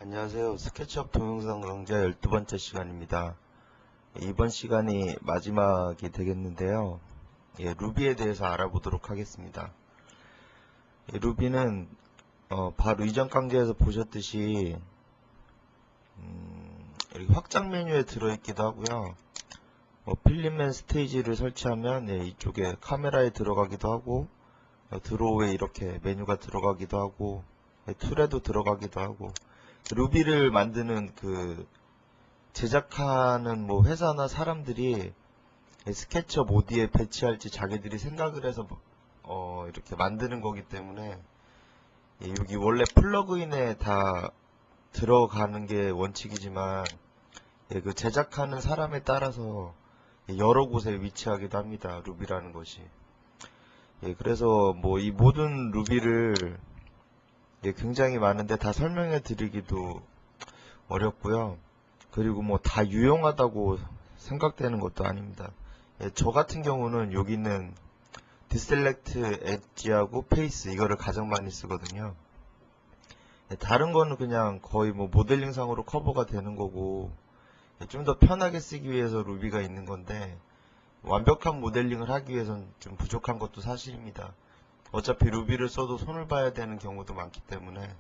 안녕하세요. 스케치업 동영상 강좌 12번째 시간입니다. 이번 시간이 마지막이 되겠는데요. 루비에 대해서 알아보도록 하겠습니다. 루비는 바로 이전 강좌에서 보셨듯이 이렇게 확장 메뉴에 들어있기도 하고요. 필름앤 스테이지를 설치하면 이쪽에 카메라에 들어가기도 하고, 드로우에 이렇게 메뉴가 들어가기도 하고, 툴에도 들어가기도 하고, 루비를 만드는 제작하는 회사나 사람들이 스케치업 어디에 배치할지 자기들이 생각을 해서 이렇게 만드는 거기 때문에 여기 원래 플러그인에 다 들어가는 게 원칙이지만 그 제작하는 사람에 따라서 여러 곳에 위치하기도 합니다. 루비라는 것이. 그래서 이 모든 루비를 굉장히 많은데 다 설명해 드리기도 어렵고요. 그리고 다 유용하다고 생각되는 것도 아닙니다. 저 같은 경우는 여기 있는 디셀렉트 엣지하고 페이스 이거를 가장 많이 쓰거든요. 다른 거는 그냥 거의 모델링 상으로 커버가 되는 거고 좀 더 편하게 쓰기 위해서 루비가 있는 건데 완벽한 모델링을 하기 위해서는 좀 부족한 것도 사실입니다. 어차피 루비를 써도 손을 봐야 되는 경우도 많기 때문에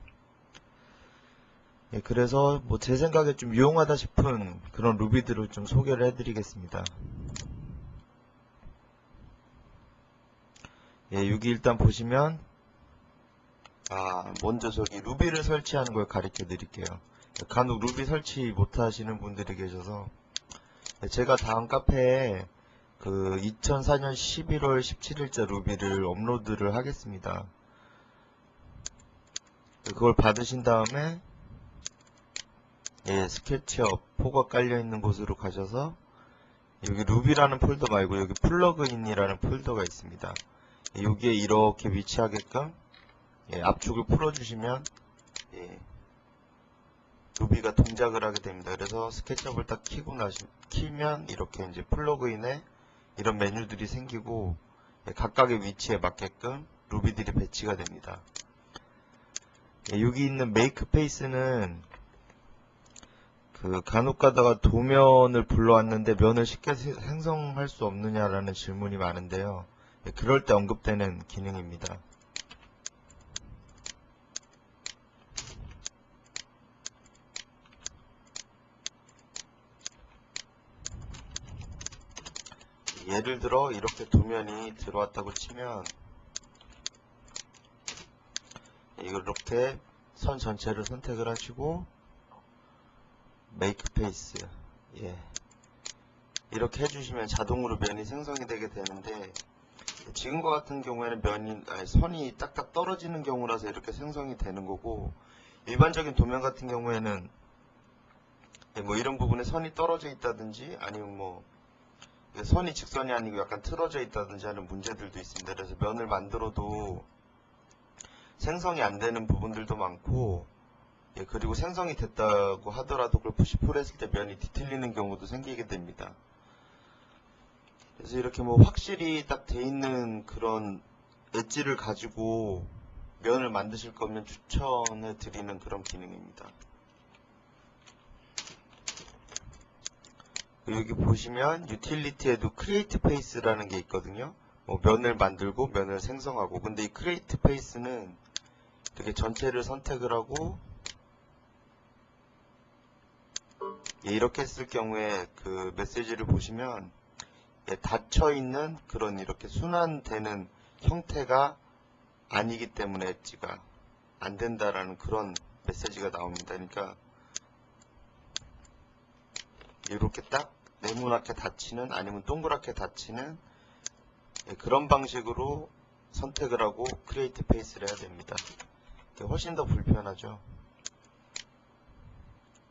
그래서 제 생각에 좀 유용하다 싶은 그런 루비들을 좀 소개를 해드리겠습니다. 여기 일단 보시면 먼저 저기 루비를 설치하는 걸 가르쳐 드릴게요. 간혹 루비 설치 못하시는 분들이 계셔서 제가 다음 카페에 2004년 11월 17일자 루비를 업로드를 하겠습니다. 그걸 받으신 다음에 스케치업 포가 깔려있는 곳으로 가셔서 여기 루비라는 폴더 말고 여기 플러그인이라는 폴더가 있습니다. 여기에 이렇게 위치하게끔 압축을 풀어주시면 루비가 동작을 하게 됩니다. 그래서 스케치업을 딱 키면 이렇게 이제 플러그인에 이런 메뉴들이 생기고 각각의 위치에 맞게끔 루비들이 배치가 됩니다. 여기 있는 메이크 페이스는 간혹 가다가 도면을 불러왔는데 면을 쉽게 생성할 수 없느냐라는 질문이 많은데요. 그럴 때 언급되는 기능입니다. 예를 들어 이렇게 도면이 들어왔다고 치면 이렇게 선 전체를 선택을 하시고 메이크 페이스 이렇게 해주시면 자동으로 면이 생성이 되게 되는데 지금과 같은 경우에는 선이 딱딱 떨어지는 경우라서 이렇게 생성이 되는 거고 일반적인 도면 같은 경우에는 이런 부분에 선이 떨어져 있다든지 아니면 선이 직선이 아니고 약간 틀어져 있다든지 하는 문제들도 있습니다. 그래서 면을 만들어도 생성이 안 되는 부분들도 많고 그리고 생성이 됐다고 하더라도 그걸 푸시풀 했을 때 면이 뒤틀리는 경우도 생기게 됩니다. 그래서 이렇게 확실히 딱 돼 있는 그런 엣지를 가지고 면을 만드실 거면 추천해 드리는 그런 기능입니다. 여기 보시면 유틸리티에도 크리에이트 페이스라는 게 있거든요. 면을 만들고 면을 생성하고 근데 이 크리에이트 페이스는 이렇게 전체를 선택을 하고 이렇게 했을 경우에 그 메시지를 보시면 닫혀있는 그런 이렇게 순환되는 형태가 아니기 때문에 엣지가 안 된다라는 그런 메시지가 나옵니다. 그러니까 이렇게 딱 네모나게 닫히는 아니면 동그랗게 닫히는 그런 방식으로 선택을 하고 크리에이트 페이스를 해야 됩니다. 훨씬 더 불편하죠.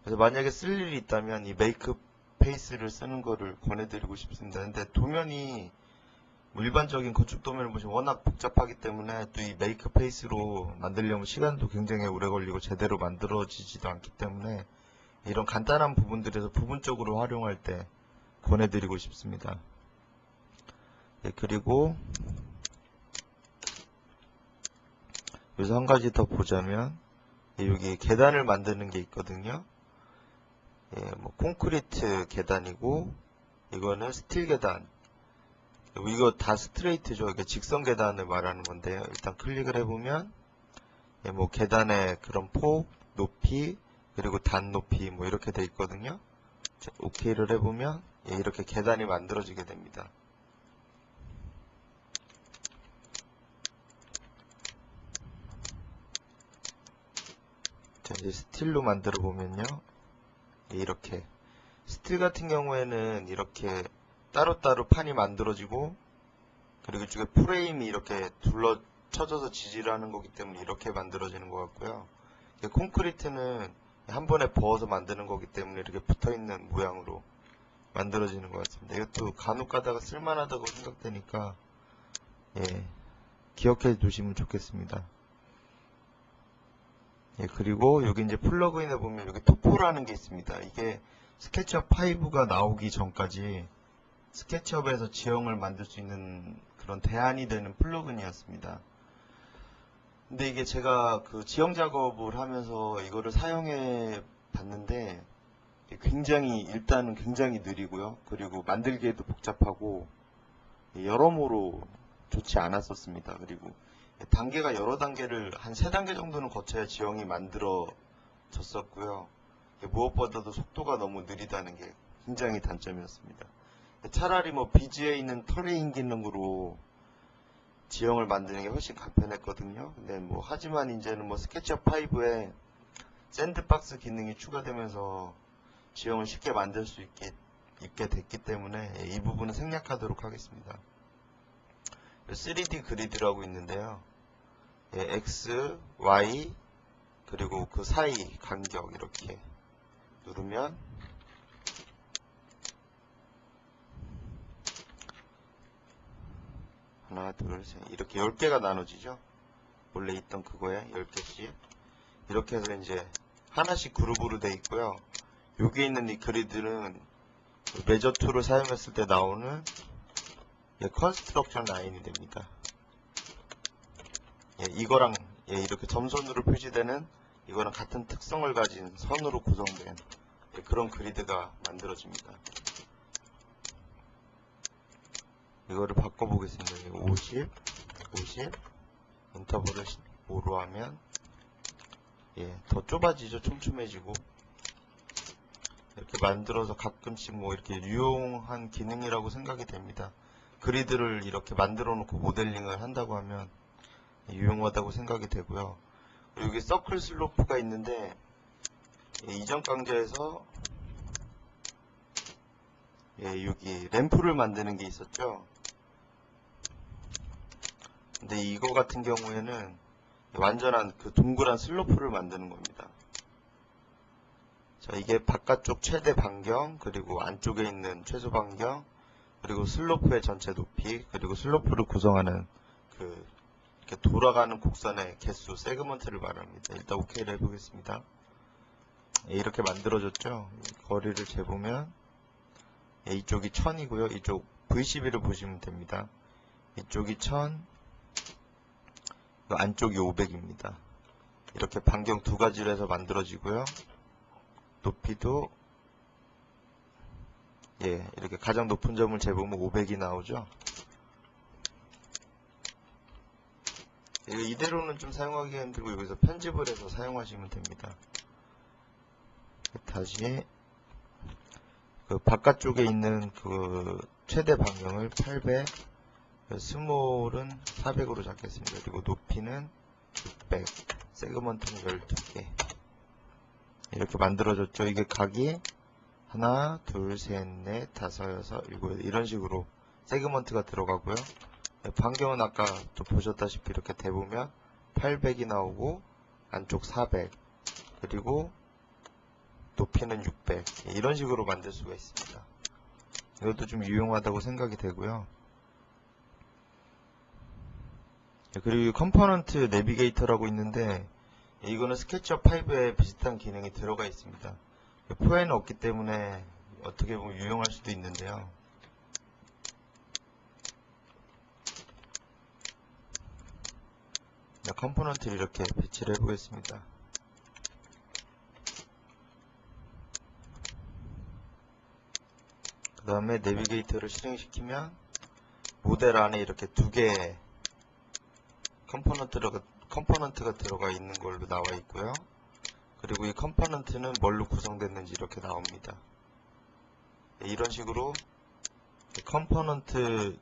그래서 만약에 쓸 일이 있다면 이 메이크 페이스를 쓰는 거를 권해드리고 싶습니다. 근데 도면이 일반적인 건축 도면을 보시면 워낙 복잡하기 때문에 또 이 메이크 페이스로 만들려면 시간도 굉장히 오래 걸리고 제대로 만들어지지도 않기 때문에 이런 간단한 부분들에서 부분적으로 활용할 때 권해드리고 싶습니다. 그리고 여기서 한 가지 더 보자면 여기 계단을 만드는 게 있거든요. 뭐 콘크리트 계단이고, 이거는 스틸 계단. 이거 다 스트레이트죠. 이게 직선 계단을 말하는 건데요. 일단 클릭을 해보면, 뭐 계단의 그런 폭, 높이, 그리고 단 높이 뭐 이렇게 돼 있거든요. 오케이를 해보면 이렇게 계단이 만들어지게 됩니다. 자, 이제 스틸로 만들어 보면요. 이렇게 스틸 같은 경우에는 이렇게 따로따로 판이 만들어지고, 그리고 이쪽에 프레임이 이렇게 둘러 쳐져서 지지를 하는 거기 때문에 이렇게 만들어지는 것 같고요. 콘크리트는 한 번에 부어서 만드는 거기 때문에 이렇게 붙어있는 모양으로 만들어지는 것 같습니다. 이것도 간혹 가다가 쓸만하다고 생각되니까 기억해 두시면 좋겠습니다. 그리고 여기 이제 플러그인에 보면 여기 토포라는 게 있습니다. 이게 스케치업 5가 나오기 전까지 스케치업에서 지형을 만들 수 있는 그런 대안이 되는 플러그인이었습니다. 근데 이게 제가 그 지형 작업을 하면서 이거를 사용해 봤는데 일단은 굉장히 느리고요. 그리고 만들기에도 복잡하고 여러모로 좋지 않았었습니다. 그리고 단계가 여러 단계를 한 3단계 정도는 거쳐야 지형이 만들어졌었고요. 무엇보다도 속도가 너무 느리다는 게 굉장히 단점이었습니다. 차라리 뭐 비즈에 있는 터레인 기능으로 지형을 만드는 게 훨씬 간편했거든요. 근데 뭐 하지만 이제는 뭐 스케치업 5에 샌드박스 기능이 추가되면서 지형을 쉽게 만들 수 있게 됐기 때문에 이 부분은 생략하도록 하겠습니다. 3D 그리드라고 있는데요. X, Y, 그리고 그 사이 간격 이렇게 누르면 하나, 둘, 셋 이렇게 10개가 나눠지죠. 원래 있던 그거에 10개씩 이렇게 해서 이제 하나씩 그룹으로 돼 있고요. 여기 있는 이 그리드는 메저 툴을 사용했을 때 나오는 컨스트럭션 라인이 됩니다. 이거랑 이렇게 점선으로 표시되는 이거랑 같은 특성을 가진 선으로 구성된 그런 그리드가 만들어집니다. 이거를 바꿔보겠습니다. 50, 50 인터벌을 5로 하면 더 좁아지죠. 촘촘해지고 이렇게 만들어서 가끔씩 뭐 이렇게 유용한 기능이라고 생각이 됩니다. 그리드를 이렇게 만들어 놓고 모델링을 한다고 하면 유용하다고 생각이 되고요. 그리고 여기 서클 슬로프가 있는데 이전 강좌에서 여기 램프를 만드는 게 있었죠. 근데 이거 같은 경우에는 완전한 그 동그란 슬로프를 만드는 겁니다. 자, 이게 바깥쪽 최대 반경, 그리고 안쪽에 있는 최소 반경, 그리고 슬로프의 전체 높이, 그리고 슬로프를 구성하는 그 이렇게 돌아가는 곡선의 개수, 세그먼트를 말합니다. 일단 오케이를 해보겠습니다. 이렇게 만들어졌죠. 거리를 재보면 이쪽이 1000이고요. 이쪽 V12를 보시면 됩니다. 이쪽이 1000, 안쪽이 500입니다. 이렇게 반경 두 가지로 해서 만들어지고요. 높이도 이렇게 가장 높은 점을 재보면 500이 나오죠. 이대로는 좀 사용하기 힘들고 여기서 편집을 해서 사용하시면 됩니다. 다시 그 바깥쪽에 있는 그 최대 반경을 800, 스몰은 400으로 잡겠습니다. 그리고 높이는 600, 세그먼트는 12개. 이렇게 만들어졌죠. 이게 각이 하나, 둘, 셋, 넷, 다섯, 여섯, 일곱 이런 식으로 세그먼트가 들어가고요. 반경은 아까 또 보셨다시피 이렇게 대보면 800이 나오고 안쪽 400 그리고 높이는 600 이런 식으로 만들 수가 있습니다. 이것도 좀 유용하다고 생각이 되고요. 그리고 컴포넌트 내비게이터라고 있는데 이거는 스케치업 5에 비슷한 기능이 들어가 있습니다. 표에는 없기 때문에 어떻게 보면 유용할 수도 있는데요. 컴포넌트를 이렇게 배치를 해보겠습니다. 다음에 내비게이터를 실행시키면 모델 안에 이렇게 두 개의 컴포넌트가 들어가 있는 걸로 나와 있고요. 그리고 이 컴포넌트는 뭘로 구성됐는지 이렇게 나옵니다. 이런 식으로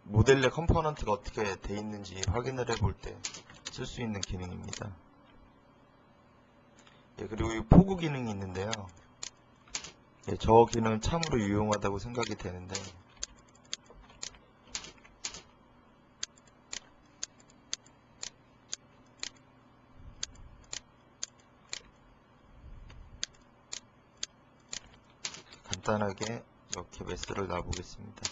모델 내 컴포넌트가 어떻게 돼 있는지 확인을 해볼 때 쓸 수 있는 기능입니다. 그리고 이 포그 기능이 있는데요. 저 기능은 참으로 유용하다고 생각이 되는데, 간단하게 이렇게 매스를 놔보겠습니다.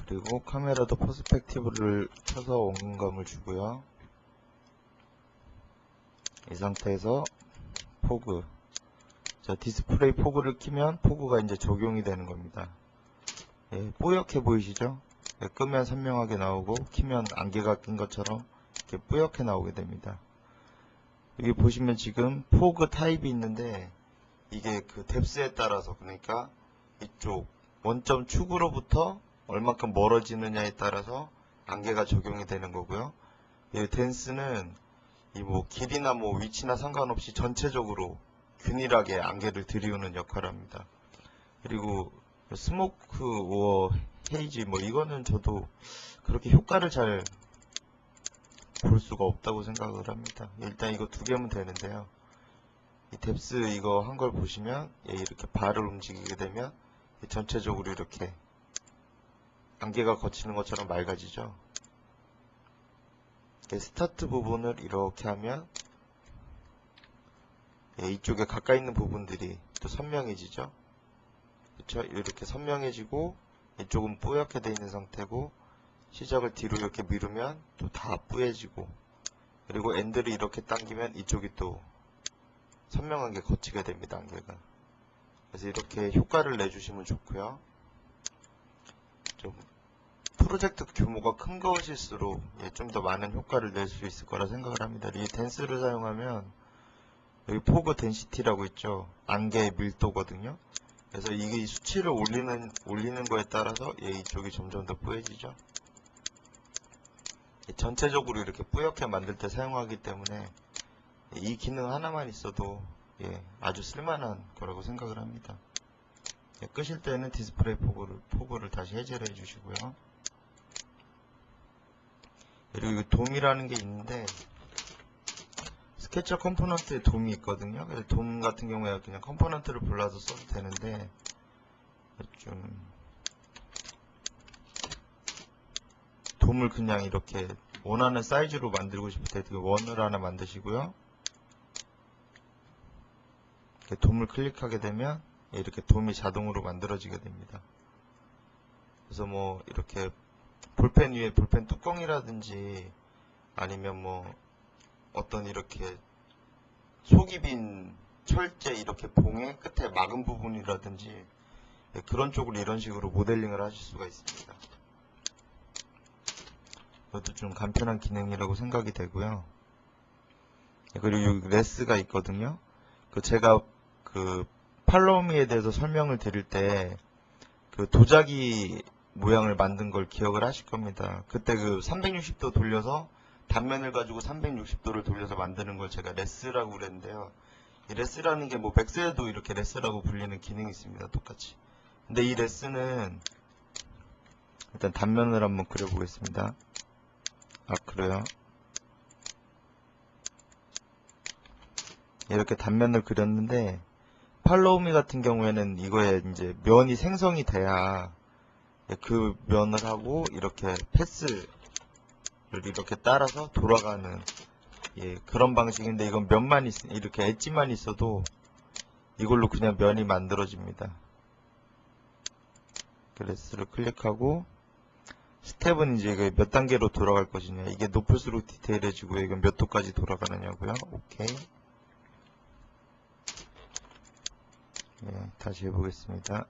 그리고 카메라도 퍼스펙티브를 켜서 원근감을 주고요. 이 상태에서 포그, 자, 디스플레이 포그를 키면 포그가 이제 적용이 되는 겁니다. 뿌옇게 보이시죠? 끄면 선명하게 나오고 키면 안개가 낀 것처럼 이렇게 뿌옇게 나오게 됩니다. 여기 보시면 지금 포그 타입이 있는데, 이게 그 뎁스에 따라서, 그러니까 이쪽 원점 축으로부터 얼만큼 멀어지느냐에 따라서 안개가 적용이 되는 거고요. 이 댄스는 이 길이나 위치나 상관없이 전체적으로 균일하게 안개를 들이우는 역할을 합니다. 그리고 스모크 오어 헤이지 이거는 저도 그렇게 효과를 잘 볼 수가 없다고 생각을 합니다. 일단 이거 두 개면 되는데요. 이 뎁스 이거 한 걸 보시면 이렇게 발을 움직이게 되면 전체적으로 이렇게 안개가 거치는 것처럼 맑아지죠. 스타트 부분을 이렇게 하면 이쪽에 가까이 있는 부분들이 또 선명해지죠. 그렇죠? 이렇게 선명해지고 이쪽은 뿌옇게 되어 있는 상태고, 시작을 뒤로 이렇게 미루면 또 다 뿌얘지고, 그리고 엔드를 이렇게 당기면 이쪽이 또 선명하게 거치게 됩니다. 안개가. 그래서 이렇게 효과를 내주시면 좋고요. 좀 프로젝트 규모가 큰 것일수록 좀 더 많은 효과를 낼 수 있을 거라 생각을 합니다. 이 댄스를 사용하면 여기 포그 덴시티라고 있죠. 안개의 밀도거든요. 그래서 이게 수치를 올리는 거에 따라서 이쪽이 점점 더 뿌얘지죠. 전체적으로 이렇게 뿌옇게 만들 때 사용하기 때문에 이 기능 하나만 있어도 아주 쓸만한 거라고 생각을 합니다. 끄실 때는 디스플레이 포그를 다시 해제를 해주시고요. 그리고 돔이라는 게 있는데, 스케쳐 컴포넌트에 돔이 있거든요. 그래서 돔 같은 경우에 그냥 컴포넌트를 불러서 써도 되는데, 좀 돔을 그냥 이렇게 원하는 사이즈로 만들고 싶을 때 원을 하나 만드시고요. 이렇게 돔을 클릭하게 되면 이렇게 돔이 자동으로 만들어지게 됩니다. 그래서 이렇게 볼펜 위에 볼펜 뚜껑이라든지 아니면 어떤 이렇게 속이 빈 철제 이렇게 봉의 끝에 막은 부분이라든지 그런 쪽으로 이런 식으로 모델링을 하실 수가 있습니다. 이것도 좀 간편한 기능이라고 생각이 되고요. 그리고 여기 레스가 있거든요. 제가 팔로우미에 대해서 설명을 드릴 때 도자기 모양을 만든 걸 기억을 하실 겁니다. 그때 360도 돌려서 단면을 가지고 360도를 돌려서 만드는 걸 제가 레스라고 그랬는데요. 이 레스라는 게 맥스에도 이렇게 레스라고 불리는 기능이 있습니다. 똑같이. 근데 이 레스는 일단 단면을 한번 그려보겠습니다. 그래요? 이렇게 단면을 그렸는데, 팔로우미 같은 경우에는 이거에 이제 면이 생성이 돼야 그 면을 하고 이렇게 패스를 이렇게 따라서 돌아가는 그런 방식인데, 이건 면만 이렇게 엣지만 있어도 이걸로 그냥 면이 만들어집니다. 레스를 클릭하고 스텝은 이제 이게 몇 단계로 돌아갈 것이냐, 이게 높을수록 디테일해지고 이건 몇 도까지 돌아가느냐고요. 오케이. 다시 해보겠습니다.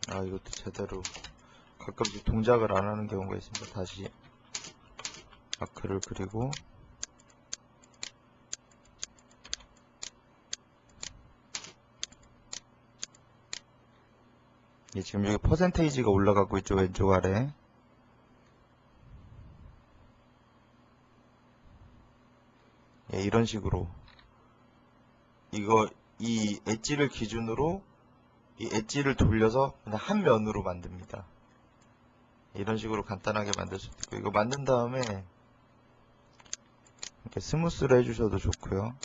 이것도 제대로 가끔씩 동작을 안 하는 경우가 있습니다. 다시 아크를 그리고 지금 여기 퍼센테이지가 올라가고 있죠. 왼쪽 아래. 이런 식으로 이 엣지를 기준으로 이 엣지를 돌려서 그냥 한 면으로 만듭니다. 이런 식으로 간단하게 만들 수 있고, 이거 만든 다음에 이렇게 스무스로 해주셔도 좋고요.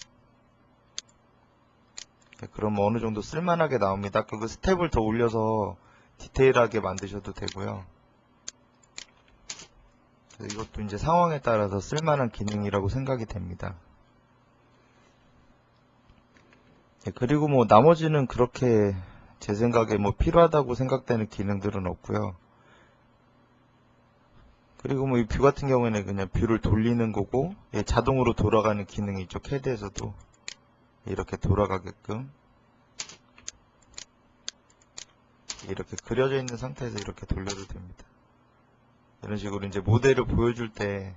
그럼 어느 정도 쓸만하게 나옵니다. 그 스텝을 더 올려서 디테일하게 만드셔도 되고요. 이것도 이제 상황에 따라서 쓸만한 기능이라고 생각이 됩니다. 그리고 뭐 나머지는 그렇게 제 생각에 뭐 필요하다고 생각되는 기능들은 없고요. 그리고 뭐 이 뷰 같은 경우에는 그냥 뷰를 돌리는 거고, 자동으로 돌아가는 기능이 있죠. 캐드에서도 이렇게 돌아가게끔 이렇게 그려져 있는 상태에서 이렇게 돌려도 됩니다. 이런 식으로 이제 모델을 보여줄 때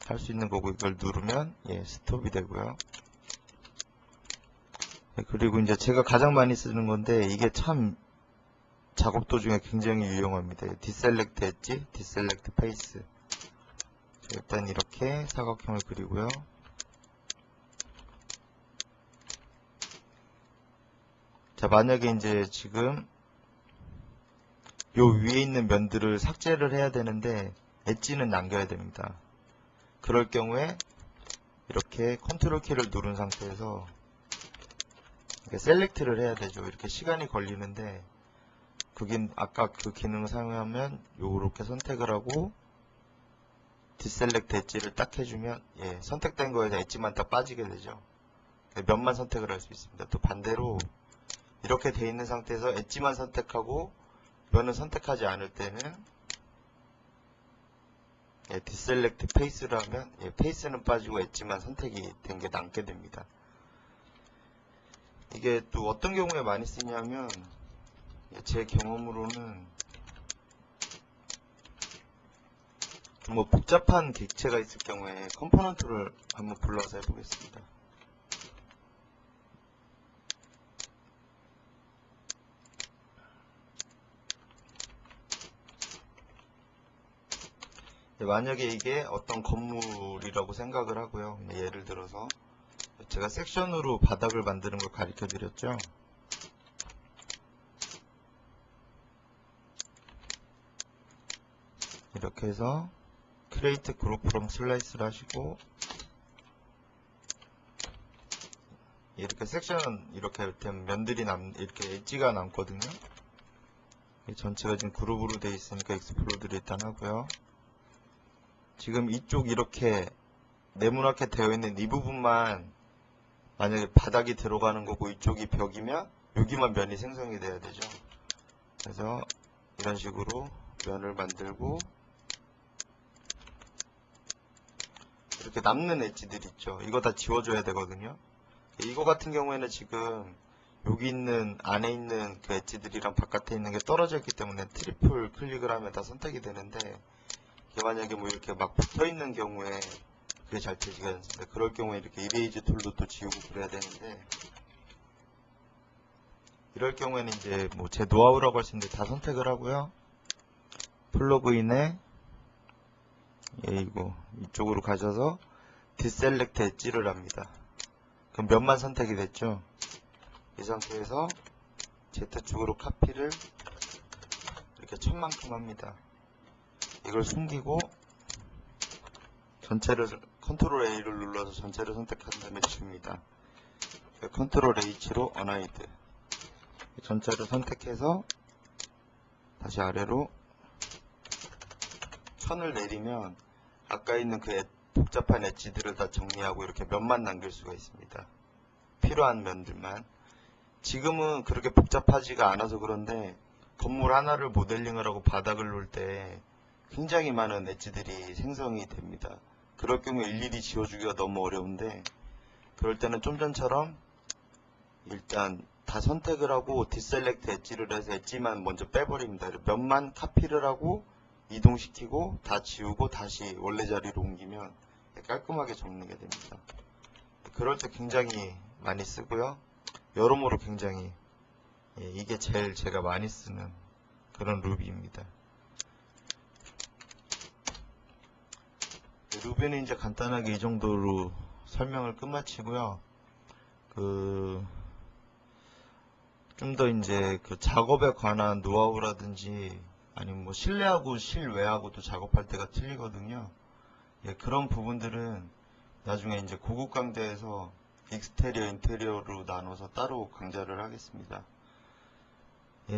할 수 있는 거고, 이걸 누르면 스톱이 되고요. 그리고 이제 제가 가장 많이 쓰는 건데, 이게 참 작업 도중에 굉장히 유용합니다. 디셀렉트 엣지, 디셀렉트 페이스. 일단 이렇게 사각형을 그리고요. 자, 만약에 이제 지금 요 위에 있는 면들을 삭제를 해야 되는데 엣지는 남겨야 됩니다. 그럴 경우에 이렇게 컨트롤 키를 누른 상태에서 이렇게 셀렉트를 해야 되죠. 이렇게 시간이 걸리는데, 그긴 아까 그 기능을 사용하면 요렇게 선택을 하고 디셀렉트 엣지를 딱 해주면 선택된 거에서 엣지만 딱 빠지게 되죠. 면만 선택을 할 수 있습니다. 또 반대로 이렇게 돼 있는 상태에서 엣지만 선택하고 면을 선택하지 않을 때는 디셀렉트 페이스를 하면 페이스는 빠지고 엣지만 선택이 된 게 남게 됩니다. 이게 또 어떤 경우에 많이 쓰냐면, 제 경험으로는 뭐 복잡한 객체가 있을 경우에 컴포넌트를 한번 불러서 해보겠습니다. 만약에 이게 어떤 건물이라고 생각을 하고요. 예를 들어서 제가 섹션으로 바닥을 만드는 걸 가르쳐 드렸죠. 이렇게 해서 Create Group from Slice를 하시고, 이렇게 섹션은 이렇게 되면 면들이 이렇게 엣지가 남거든요. 전체가 지금 그룹으로 되어 있으니까 익스플로드를 일단 하고요. 지금 이쪽 이렇게 네모나게 되어 있는 이 부분만 만약에 바닥이 들어가는 거고 이쪽이 벽이면 여기만 면이 생성이 돼야 되죠. 그래서 이런 식으로 면을 만들고, 이렇게 남는 엣지들 있죠. 이거 다 지워줘야 되거든요. 이거 같은 경우에는 지금 여기 있는 안에 있는 그 엣지들이랑 바깥에 있는 게 떨어져 있기 때문에 트리플 클릭을 하면 다 선택이 되는데, 이게 만약에 뭐 이렇게 막 붙어 있는 경우에 그게 잘 되지가 않습니다. 그럴 경우에 이렇게 이레이즈 툴도 또 지우고 그래야 되는데, 이럴 경우에는 이제 뭐 제 노하우라고 할 수 있는데 다 선택을 하고요. 플러그인에 이쪽으로 가셔서 디셀렉트 엣지를 합니다. 그럼 면만 선택이 됐죠. 이 상태에서 Z축으로 카피를 이렇게 천만큼 합니다. 이걸 숨기고 전체를 컨트롤 A를 눌러서 전체를 선택한 다음에 지웁니다. 컨트롤 H로 언하이드, 전체를 선택해서 다시 아래로 천을 내리면 아까 있는 그 복잡한 엣지들을 다 정리하고 이렇게 면만 남길 수가 있습니다. 필요한 면들만. 지금은 그렇게 복잡하지가 않아서 그런데 건물 하나를 모델링을 하고 바닥을 놓을 때 굉장히 많은 엣지들이 생성이 됩니다. 그럴 경우에 일일이 지워주기가 너무 어려운데, 그럴 때는 좀 전처럼 일단 다 선택을 하고 디셀렉트 엣지를 해서 엣지만 먼저 빼버립니다. 면만 카피를 하고 이동시키고 다 지우고 다시 원래 자리로 옮기면 깔끔하게 정리가 됩니다. 그럴 때 굉장히 많이 쓰고요. 여러모로 굉장히 이게 제일 제가 많이 쓰는 그런 루비입니다. 루비는 이제 간단하게 이 정도로 설명을 끝마치고요. 좀 더 이제 그 작업에 관한 노하우라든지 아니면 뭐 실내하고 실외하고도 작업할 때가 틀리거든요. 그런 부분들은 나중에 이제 고급 강좌에서 익스테리어, 인테리어로 나눠서 따로 강좌를 하겠습니다.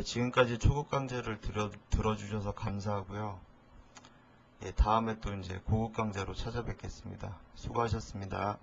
지금까지 초급 강좌를 들어주셔서 감사하고요. 다음에 또 이제 고급 강좌로 찾아뵙겠습니다. 수고하셨습니다.